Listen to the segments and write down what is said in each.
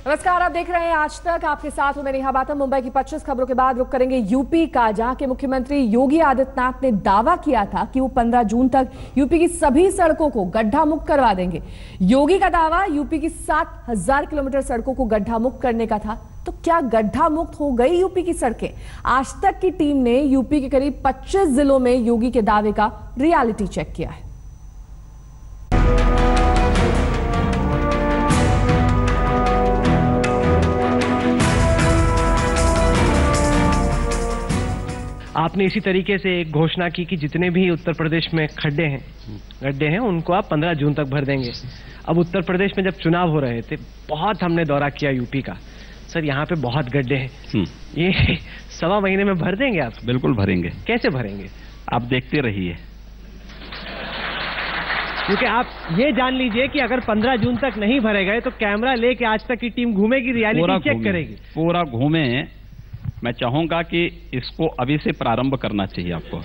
नमस्कार, आप देख रहे हैं आज तक। आपके साथ हूं मैं नेहा बातम। मुंबई की 25 खबरों के बाद रुक करेंगे यूपी का, जहां के मुख्यमंत्री योगी आदित्यनाथ ने दावा किया था कि वो 15 जून तक यूपी की सभी सड़कों को गड्ढा मुक्त करवा देंगे। योगी का दावा यूपी की 7000 किलोमीटर सड़कों को गड्ढा मुक्त करने का था। तो क्या गड्ढा मुक्त हो गई यूपी की सड़कें? आज तक की टीम ने यूपी के करीब 25 जिलों में योगी के दावे का रियलिटी चेक किया है। आपने इसी तरीके से एक घोषणा की कि जितने भी उत्तर प्रदेश में गड्ढे हैं उनको आप 15 जून तक भर देंगे। अब उत्तर प्रदेश में जब चुनाव हो रहे थे, बहुत हमने दौरा किया यूपी का। सर, यहाँ पे बहुत गड्ढे हैं, ये 1.25 महीने में भर देंगे आप? बिल्कुल भरेंगे। कैसे भरेंगे? आप देखते रहिए। क्योंकि आप ये जान लीजिए कि अगर 15 जून तक नहीं भरे गए तो कैमरा लेके आज तक की टीम घूमेगी, रियलिटी चेक करेगी, पूरा घूमे। मैं चाहूंगा कि इसको अभी से प्रारंभ करना चाहिए आपको।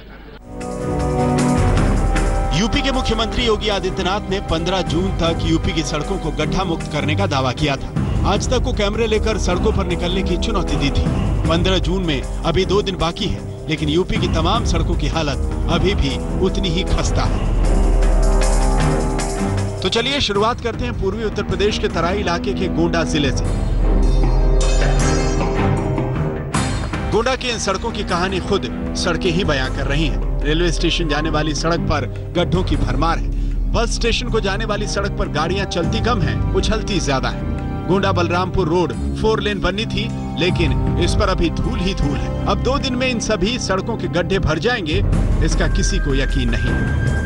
यूपी के मुख्यमंत्री योगी आदित्यनाथ ने 15 जून तक यूपी की सड़कों को गड्ढा मुक्त करने का दावा किया था। आज तक वो कैमरे लेकर सड़कों पर निकलने की चुनौती दी थी। 15 जून में अभी 2 दिन बाकी है, लेकिन यूपी की तमाम सड़कों की हालत अभी भी उतनी ही खस्ता है। तो चलिए शुरुआत करते हैं पूर्वी उत्तर प्रदेश के तराई इलाके के गोंडा जिले से। गोंडा की इन सड़कों की कहानी खुद सड़कें ही बयां कर रही हैं। रेलवे स्टेशन जाने वाली सड़क पर गड्ढों की भरमार है। बस स्टेशन को जाने वाली सड़क पर गाड़ियां चलती कम हैं, उछलती ज्यादा है। गोंडा बलरामपुर रोड 4 लेन बननी थी, लेकिन इस पर अभी धूल ही धूल है। अब 2 दिन में इन सभी सड़कों के गड्ढे भर जाएंगे, इसका किसी को यकीन नहीं।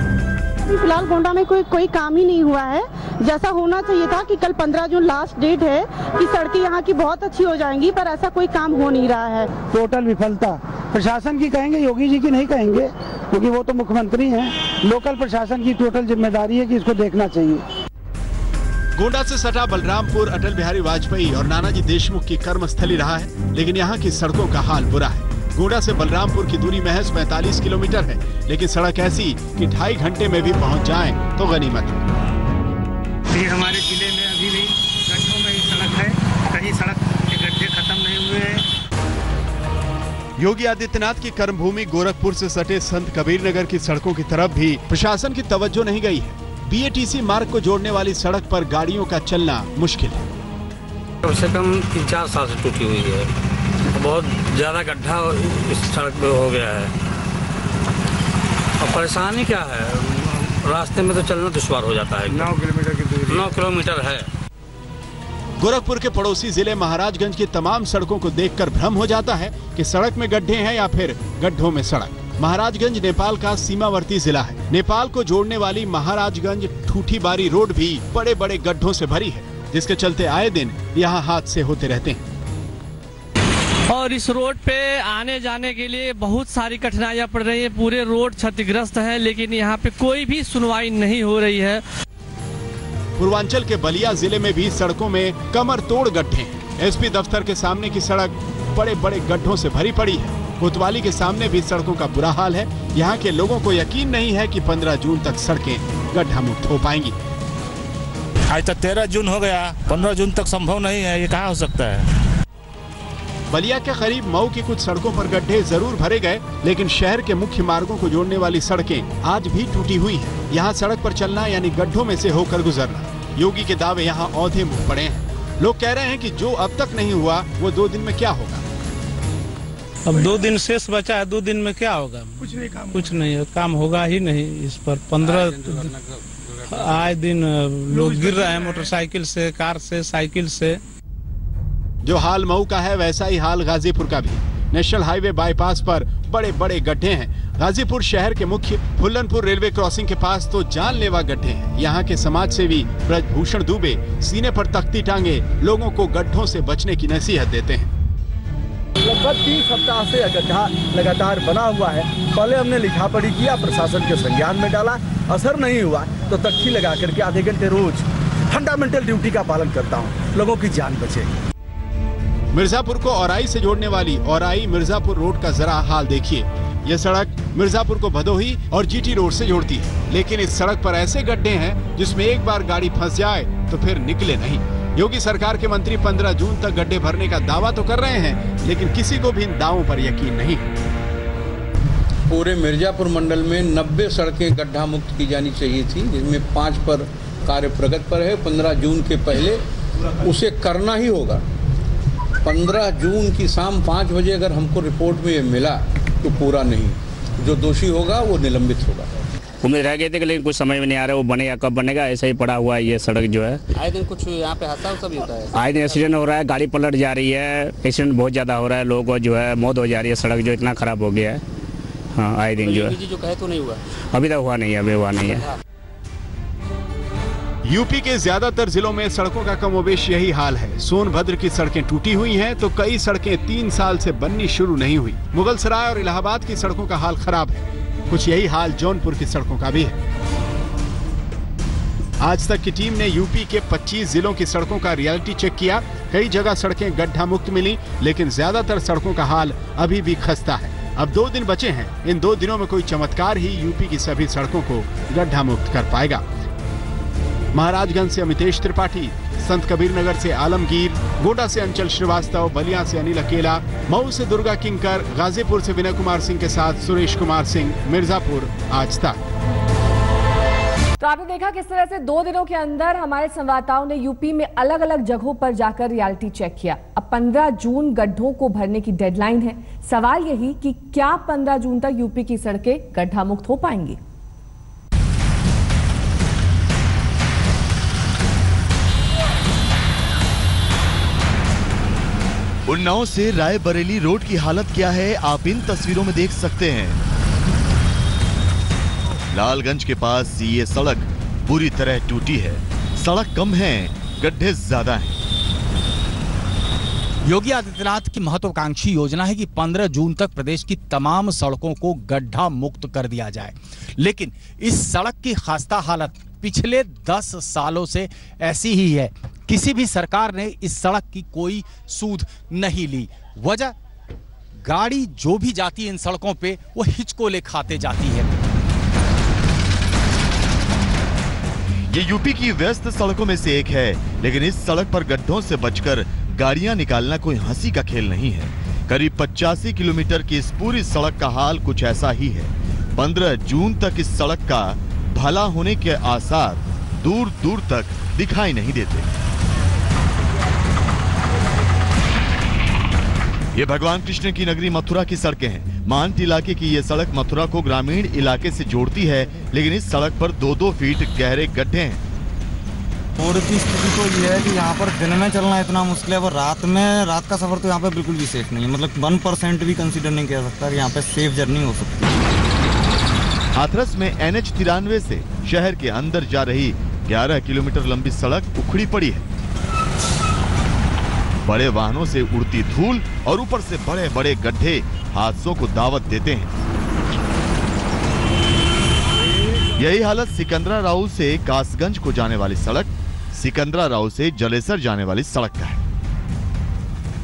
फिलहाल गोंडा में कोई काम ही नहीं हुआ है। जैसा होना चाहिए था कि कल 15 जून लास्ट डेट है कि सड़कें यहाँ की बहुत अच्छी हो जाएंगी, पर ऐसा कोई काम हो नहीं रहा है। टोटल विफलता प्रशासन की कहेंगे, योगी जी की नहीं कहेंगे, क्योंकि वो तो मुख्यमंत्री हैं। लोकल प्रशासन की टोटल जिम्मेदारी है कि इसको देखना चाहिए। गोंडा से सटा बलरामपुर अटल बिहारी वाजपेयी और नानाजी देशमुख की कर्मस्थली रहा है, लेकिन यहाँ की सड़कों का हाल बुरा है। गोंडा से बलरामपुर की दूरी महज 45 किलोमीटर है, लेकिन सड़क ऐसी कि 2.5 घंटे में भी पहुँच जाएं तो गनीमत है। ये हमारे जिले में अभी भी गड्ढों में ही सड़क है, कहीं सड़क के गड्ढे खत्म नहीं हुए हैं। योगी आदित्यनाथ की कर्मभूमि गोरखपुर से सटे संत कबीर नगर की सड़कों की तरफ भी प्रशासन की तवज्जो नहीं गई है। BATC मार्ग को जोड़ने वाली सड़क पर गाड़ियों का चलना मुश्किल है। कम से कम 3-4 साल से टूटी हुई है। बहुत ज्यादा गड्ढा इस सड़क पे हो गया है। और परेशानी क्या है, रास्ते में तो चलना दुश्वार हो जाता है। 9 किलोमीटर की दूरी, 9 किलोमीटर है। गोरखपुर के पड़ोसी जिले महाराजगंज की तमाम सड़कों को देखकर भ्रम हो जाता है कि सड़क में गड्ढे हैं या फिर गड्ढों में सड़क। महाराजगंज नेपाल का सीमावर्ती जिला है। नेपाल को जोड़ने वाली महाराजगंज ठूठीबारी रोड भी बड़े बड़े गड्ढों से भरी है, जिसके चलते आए दिन यहाँ हादसे होते रहते हैं। और इस रोड पे आने जाने के लिए बहुत सारी कठिनाइयां पड़ रही है। पूरे रोड क्षतिग्रस्त है, लेकिन यहाँ पे कोई भी सुनवाई नहीं हो रही है। पूर्वांचल के बलिया जिले में भी सड़कों में कमर तोड़ गड्ढे हैं। SP दफ्तर के सामने की सड़क बड़े बड़े गड्ढों से भरी पड़ी है। कोतवाली के सामने भी सड़कों का बुरा हाल है। यहाँ के लोगों को यकीन नहीं है कि 15 जून तक सड़कें गड्ढा मुक्त हो पाएंगी। आज तक 13 जून हो गया, 15 जून तक संभव नहीं है। ये कहाँ हो सकता है? बलिया के करीब मऊ की कुछ सड़कों पर गड्ढे जरूर भरे गए, लेकिन शहर के मुख्य मार्गों को जोड़ने वाली सड़कें आज भी टूटी हुई हैं। यहाँ सड़क पर चलना यानी गड्ढों में से होकर गुजरना। योगी के दावे यहाँ औंधे मुँह पड़े हैं। लोग कह रहे हैं कि जो अब तक नहीं हुआ वो 2 दिन में क्या होगा। अब 2 दिन शेष बचा है, 2 दिन में क्या होगा? कुछ नहीं काम होगा ही नहीं। इस पर 15 आए दिन लोग गिर रहे हैं, मोटरसाइकिल से, कार से, साइकिल से। जो हाल मऊ का है वैसा ही हाल गाजीपुर का भी। नेशनल हाईवे बाईपास पर बड़े बड़े गड्ढे हैं। गाजीपुर शहर के मुख्य फुल्लनपुर रेलवे क्रॉसिंग के पास तो जानलेवा गड्ढे हैं। यहाँ के समाज सेवी ब्रजभूषण दुबे सीने पर तख्ती टांगे लोगों को गड्ढों से बचने की नसीहत देते हैं। लगभग 3 सप्ताह से गड्ढा लगातार बना हुआ है। पहले हमने लिखा पढ़ी किया, प्रशासन के संज्ञान में डाला, असर नहीं हुआ तो तख्ती लगा करके आधे घंटे रोज फंडामेंटल ड्यूटी का पालन करता हूँ, लोगों की जान बचे। मिर्जापुर को औराई से जोड़ने वाली औराई मिर्जापुर रोड का जरा हाल देखिए। यह सड़क मिर्जापुर को भदोही और GT रोड से जोड़ती है, लेकिन इस सड़क पर ऐसे गड्ढे हैं जिसमें एक बार गाड़ी फंस जाए तो फिर निकले नहीं। योगी सरकार के मंत्री 15 जून तक गड्ढे भरने का दावा तो कर रहे हैं, लेकिन किसी को भी इन दावों पर यकीन नहीं है। पूरे मिर्जापुर मंडल में 90 सड़कें गड्ढा मुक्त की जानी चाहिए थी, जिसमें 5 पर कार्य प्रगति पर है। 15 जून के पहले उसे करना ही होगा। 15 जून की शाम 5 बजे अगर हमको रिपोर्ट में ये मिला तो पूरा नहीं, जो दोषी होगा वो निलंबित होगा। उम्मीद रह गए थे, लेकिन कुछ समझ में नहीं आ रहा वो बनेगा कब बनेगा, ऐसा ही पड़ा हुआ है ये सड़क जो है। आए दिन कुछ यहाँ पे हादसा भी होता है, आए दिन एक्सीडेंट हो रहा है, गाड़ी पलट जा रही है, एक्सीडेंट बहुत ज़्यादा हो रहा है, लोगों को जो है मौत हो जा रही है, सड़क जो इतना खराब हो गया है। हाँ, आए दिन जो है, जो कहे तो नहीं हुआ, अभी तक हुआ नहीं है, अभी हुआ नहीं है। यूपी के ज्यादातर जिलों में सड़कों का कमोबेश यही हाल है। सोनभद्र की सड़कें टूटी हुई हैं, तो कई सड़कें 3 साल से बननी शुरू नहीं हुई। मुगलसराय और इलाहाबाद की सड़कों का हाल खराब है। कुछ यही हाल जौनपुर की सड़कों का भी है। आज तक की टीम ने यूपी के 25 जिलों की सड़कों का रियलिटी चेक किया। कई जगह सड़कें गड्ढा मुक्त मिली, लेकिन ज्यादातर सड़कों का हाल अभी भी खस्ता है। अब 2 दिन बचे हैं। इन 2 दिनों में कोई चमत्कार ही यूपी की सभी सड़कों को गड्ढा मुक्त कर पाएगा। महाराजगंज से अमितेश त्रिपाठी, संत कबीर नगर से आलमगीर, गोंडा से अंचल श्रीवास्तव, बलिया से अनिल अकेला, मऊ से दुर्गा किंकर, गाजीपुर से विनय कुमार सिंह के साथ सुरेश कुमार सिंह, मिर्जापुर, आज तक। तो आपने देखा किस तरह से 2 दिनों के अंदर हमारे संवाददाताओं ने यूपी में अलग अलग जगहों पर जाकर रियलिटी चेक किया। अब 15 जून गड्ढों को भरने की डेडलाइन है। सवाल यही कि क्या 15 जून तक यूपी की सड़कें गड्ढा मुक्त हो पाएंगी? उन्नाव से रायबरेली रोड की हालत क्या है, आप इन तस्वीरों में देख सकते हैं। लालगंज के पास ये सड़क पूरी तरह टूटी है। सड़क कम है, गड्ढे ज्यादा हैं। योगी आदित्यनाथ की महत्वाकांक्षी योजना है कि 15 जून तक प्रदेश की तमाम सड़कों को गड्ढा मुक्त कर दिया जाए, लेकिन इस सड़क की खस्ता हालत पिछले 10 सालों से ऐसी ही है। किसी भी सरकार ने इस सड़क की कोई सूद नहीं ली। वजह, गाड़ी जो भी जाती है इन सड़कों पे वो हिचकोले खाते जाती है। ये यूपी की व्यस्त सड़कों में से एक है, लेकिन इस सड़क पर गड्ढों से बचकर गाड़ियां निकालना कोई हंसी का खेल नहीं है। करीब 85 किलोमीटर की इस पूरी सड़क का हाल कुछ ऐसा ही है। 15 जून तक इस सड़क का भला होने के आसार दूर दूर तक दिखाई नहीं देते। ये भगवान कृष्ण की नगरी मथुरा की सड़कें हैं। मांट इलाके की ये सड़क मथुरा को ग्रामीण इलाके से जोड़ती है, लेकिन इस सड़क पर 2-2 फीट गहरे गड्ढे हैं। रोड की स्थिति तो ये है कि यहाँ पर दिन में चलना इतना मुश्किल है, और रात का सफर तो यहाँ पे बिल्कुल भी सेफ नहीं है। मतलब 1% भी कंसीडर नहीं किया सकता कि यहाँ पे सेफ जर्नी हो सकती है। हाथरस में NH 93 से शहर के अंदर जा रही 11 किलोमीटर लंबी सड़क उखड़ी पड़ी है। बड़े वाहनों से उड़ती धूल और ऊपर से बड़े बड़े गड्ढे हादसों को दावत देते हैं। यही हालत सिकंदरा राव से कासगंज को जाने वाली सड़क, सिकंदरा राव से जलेसर जाने वाली सड़क का है।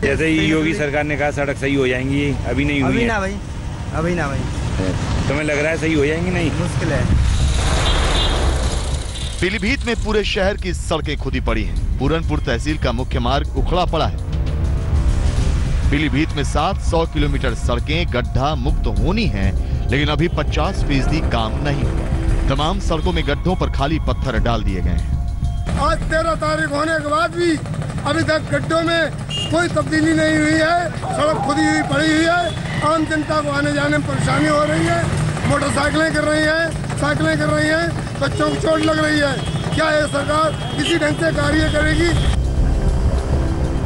जैसे ही योगी सरकार ने कहा सड़क सही हो जाएंगी, अभी नहीं हुई है। अभी ना भाई तुम्हें लग रहा है सही हो जाएंगी? नहीं, मुश्किल है। पीलीभीत में पूरे शहर की सड़कें खुदी पड़ी हैं। पूरनपुर तहसील का मुख्य मार्ग उखड़ा पड़ा है। पीलीभीत में 700 किलोमीटर सड़कें गड्ढा मुक्त होनी हैं, लेकिन अभी 50% काम नहीं हुआ। तमाम सड़कों में गड्ढों पर खाली पत्थर डाल दिए गए हैं। आज 13 तारीख होने के बाद भी अभी तक गड्ढों में कोई तब्दीली नहीं हुई है। सड़क खुदी हुई पड़ी हुई है। आम जनता को आने जाने में परेशानी हो रही है। मोटरसाइकिलें कर रही हैं, साइकिलें कर रही हैं, बच्चों को चोट लग रही है। क्या ये सरकार किसी ढंग से कार्य करेगी?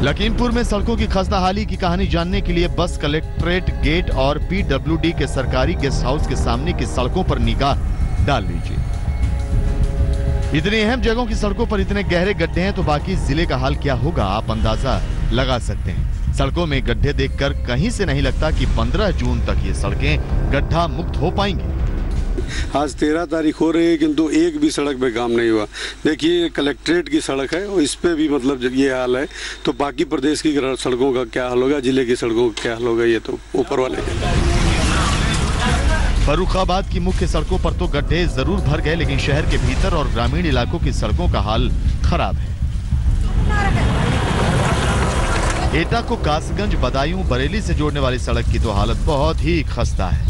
लखीमपुर में सड़कों की खस्ताहाली की कहानी जानने के लिए बस कलेक्ट्रेट गेट और PWD के सरकारी गेस्ट हाउस के सामने की सड़कों पर निगाह डाल लीजिए। इतनी अहम जगहों की सड़कों पर इतने गहरे गड्ढे हैं, तो बाकी जिले का हाल क्या होगा आप अंदाजा लगा सकते हैं। सड़कों में गड्ढे देखकर कहीं से नहीं लगता कि 15 जून तक ये सड़कें गड्ढा मुक्त हो पाएंगी। आज 13 तारीख हो रही है, किंतु एक भी सड़क पे काम नहीं हुआ। देखिए, कलेक्ट्रेट की सड़क है और इस पे भी मतलब जब ये हाल है, तो बाकी प्रदेश की सड़कों का क्या हाल होगा, जिले की सड़कों का क्या हाल होगा, ये तो ऊपर वाले। फर्रुखाबाद की मुख्य सड़कों पर तो गड्ढे जरूर भर गए, लेकिन शहर के भीतर और ग्रामीण इलाकों की सड़कों का हाल खराब है। एटा को कासगंज, बदायूं, बरेली से जोड़ने वाली सड़क की तो हालत बहुत ही खस्ता है।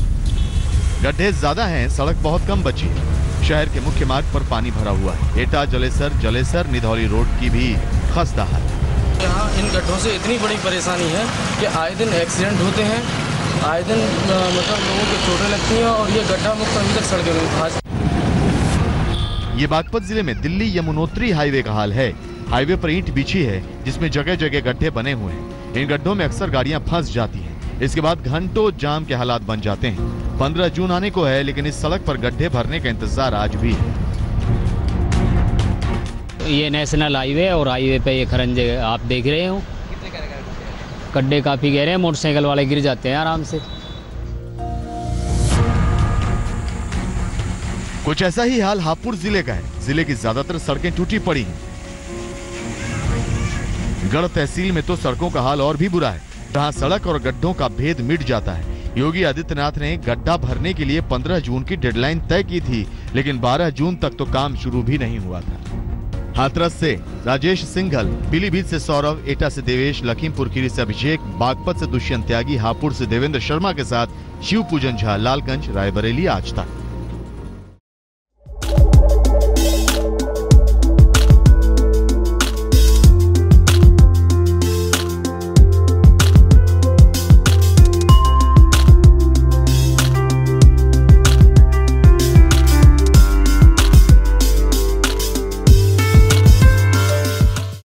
गड्ढे ज्यादा हैं, सड़क बहुत कम बची है। शहर के मुख्य मार्ग पर पानी भरा हुआ है। एटा जलेसर निधौली रोड की भी खस्ता हालत। यहाँ इन गड्ढों से इतनी बड़ी परेशानी है कि आए दिन एक्सीडेंट होते हैं, आए दिन मतलब लोगों को चोटें लगती हैं और ये गड्ढा मुक्त अभी तक सड़कें नहीं। ये बागपत जिले में दिल्ली यमुनोत्री हाईवे का हाल है। हाईवे पर ईंट बिछी है जिसमें जगह जगह गड्ढे बने हुए हैं। इन गड्ढों में अक्सर गाड़ियां फंस जाती हैं। इसके बाद घंटों जाम के हालात बन जाते हैं। 15 जून आने को है लेकिन इस सड़क पर गड्ढे भरने का इंतजार आज भी है। ये नेशनल हाईवे और हाईवे पे ये खरंजे आप देख रहे हो, गड्ढे काफी गहरे हैं, मोटरसाइकिल वाले गिर जाते हैं आराम से। कुछ ऐसा ही हाल हापुड़ जिले का है। जिले की ज्यादातर सड़कें टूटी पड़ी हैं। गढ़ तहसील में तो सड़कों का हाल और भी बुरा है, जहां सड़क और गड्ढों का भेद मिट जाता है। योगी आदित्यनाथ ने गड्ढा भरने के लिए 15 जून की डेडलाइन तय की थी, लेकिन 12 जून तक तो काम शुरू भी नहीं हुआ था। हाथरस से राजेश सिंघल, पीलीभीत से सौरभ, एटा से देवेश, लखीमपुर खीरी से अभिषेक, बागपत से दुष्यंत त्यागी, हापुड़ से देवेंद्र शर्मा के साथ शिव पूजन झा, लालगंज, रायबरेली, आज तक।